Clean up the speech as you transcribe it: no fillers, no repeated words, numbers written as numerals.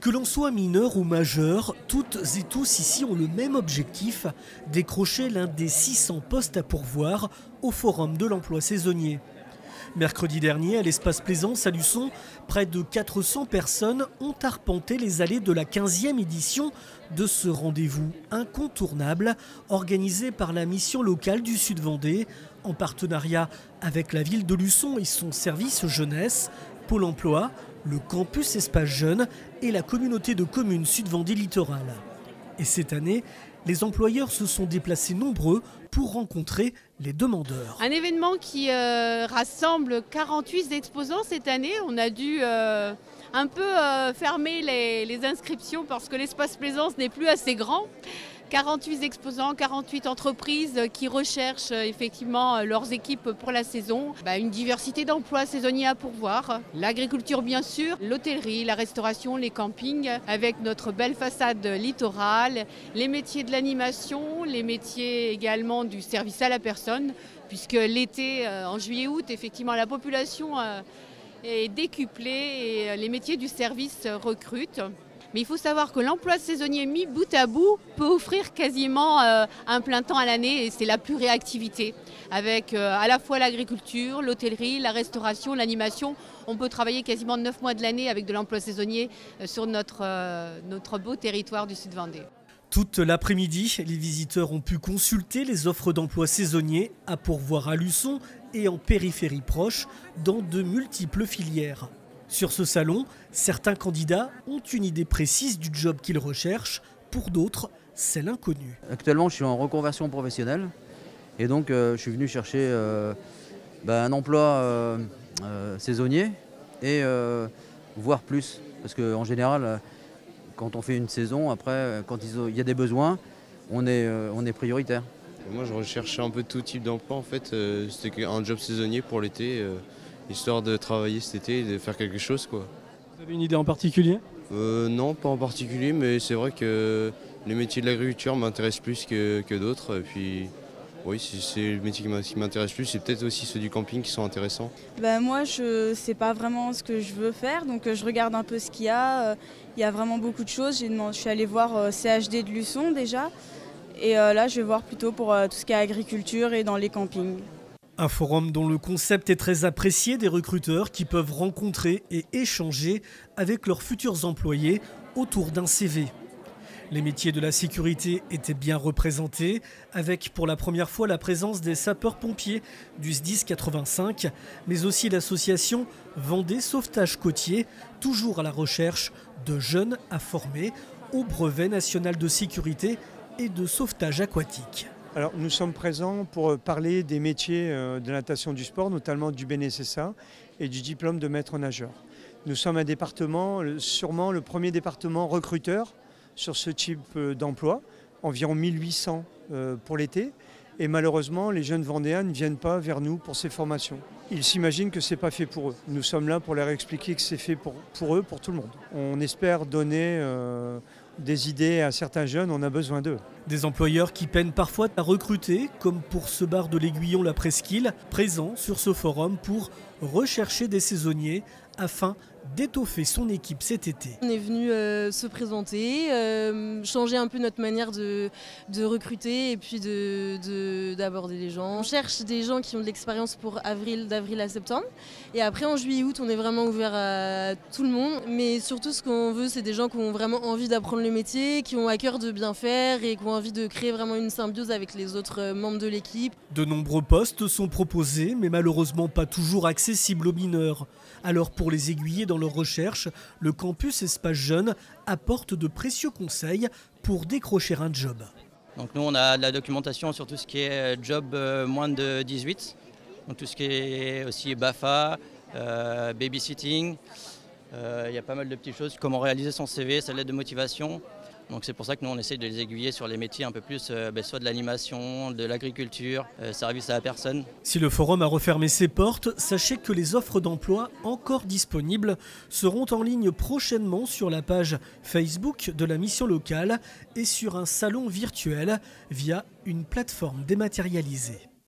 Que l'on soit mineur ou majeur, toutes et tous ici ont le même objectif, décrocher l'un des 600 postes à pourvoir au Forum de l'emploi saisonnier. Mercredi dernier, à l'espace Plaisance à Luçon, près de 400 personnes ont arpenté les allées de la 15e édition de ce rendez-vous incontournable organisé par la mission locale du Sud-Vendée en partenariat avec la ville de Luçon et son service jeunesse, Pôle emploi, le campus Espace Jeunes et la communauté de communes Sud-Vendée Littoral. Et cette année, les employeurs se sont déplacés nombreux pour rencontrer les demandeurs. Un événement qui rassemble 48 exposants cette année. On a dû un peu fermer les inscriptions parce que l'espace Plaisance n'est plus assez grand. 48 exposants, 48 entreprises qui recherchent effectivement leurs équipes pour la saison. Une diversité d'emplois saisonniers à pourvoir. L'agriculture bien sûr, l'hôtellerie, la restauration, les campings, avec notre belle façade littorale, les métiers de l'animation, les métiers également du service à la personne, puisque l'été, en juillet-août, effectivement la population est décuplée et les métiers du service recrutent. Mais il faut savoir que l'emploi saisonnier mis bout à bout peut offrir quasiment un plein temps à l'année et c'est la réactivité. Avec à la fois l'agriculture, l'hôtellerie, la restauration, l'animation. On peut travailler quasiment 9 mois de l'année avec de l'emploi saisonnier sur notre beau territoire du Sud-Vendée. Toute l'après-midi, les visiteurs ont pu consulter les offres d'emploi saisonniers à pourvoir à Luçon et en périphérie proche dans de multiples filières. Sur ce salon, certains candidats ont une idée précise du job qu'ils recherchent. Pour d'autres, c'est l'inconnu. Actuellement, je suis en reconversion professionnelle et donc je suis venu chercher un emploi saisonnier et voire plus. Parce qu'en général, quand on fait une saison, après, quand il y a des besoins, on est prioritaire. Moi, je recherchais un peu tout type d'emploi. En fait, c'était un job saisonnier pour l'été. Histoire de travailler cet été et de faire quelque chose, quoi. Vous avez une idée en particulier ? Non, pas en particulier, mais c'est vrai que les métiers de l'agriculture m'intéressent plus que d'autres. Et puis, oui, c'est le métier qui m'intéresse plus, c'est peut-être aussi ceux du camping qui sont intéressants. Moi, je ne sais pas vraiment ce que je veux faire, donc je regarde un peu ce qu'il y a. Il y a vraiment beaucoup de choses. Je suis allée voir CHD de Luçon déjà. Et là, je vais voir plutôt pour tout ce qui est agriculture et dans les campings. Un forum dont le concept est très apprécié des recruteurs qui peuvent rencontrer et échanger avec leurs futurs employés autour d'un CV. Les métiers de la sécurité étaient bien représentés, avec pour la première fois la présence des sapeurs-pompiers du SDIS 85, mais aussi l'association Vendée Sauvetage Côtier, toujours à la recherche de jeunes à former au brevet national de sécurité et de sauvetage aquatique. Alors, nous sommes présents pour parler des métiers de la natation du sport, notamment du BNSSA et du diplôme de maître nageur. Nous sommes un département, sûrement le premier département recruteur sur ce type d'emploi, environ 1800 pour l'été. Et malheureusement, les jeunes Vendéens ne viennent pas vers nous pour ces formations. Ils s'imaginent que ce n'est pas fait pour eux. Nous sommes là pour leur expliquer que c'est fait pour eux, pour tout le monde. On espère donner des idées à certains jeunes, on a besoin d'eux. Des employeurs qui peinent parfois à recruter, comme pour ce bar de l'Aiguillon la Presqu'île, présent sur ce forum pour rechercher des saisonniers afin d'étoffer son équipe cet été. On est venu se présenter, changer un peu notre manière de recruter et puis d'aborder les gens. On cherche des gens qui ont de l'expérience pour d'avril à septembre. Et après en juillet-août, on est vraiment ouvert à tout le monde. Mais surtout ce qu'on veut, c'est des gens qui ont vraiment envie d'apprendre le métier, qui ont à cœur de bien faire et qui ont envie de créer vraiment une symbiose avec les autres membres de l'équipe. De nombreux postes sont proposés, mais malheureusement pas toujours accessibles aux mineurs. Alors pour les aiguiller dans leur recherche, le campus Espace Jeunes apporte de précieux conseils pour décrocher un job. Donc nous on a de la documentation sur tout ce qui est job moins de 18, donc tout ce qui est aussi BAFA, babysitting, il y a pas mal de petites choses, comment réaliser son CV, sa lettre de motivation. Donc c'est pour ça que nous on essaye de les aiguiller sur les métiers un peu plus, soit de l'animation, de l'agriculture, service à la personne. Si le forum a refermé ses portes, sachez que les offres d'emploi encore disponibles seront en ligne prochainement sur la page Facebook de la mission locale et sur un salon virtuel via une plateforme dématérialisée.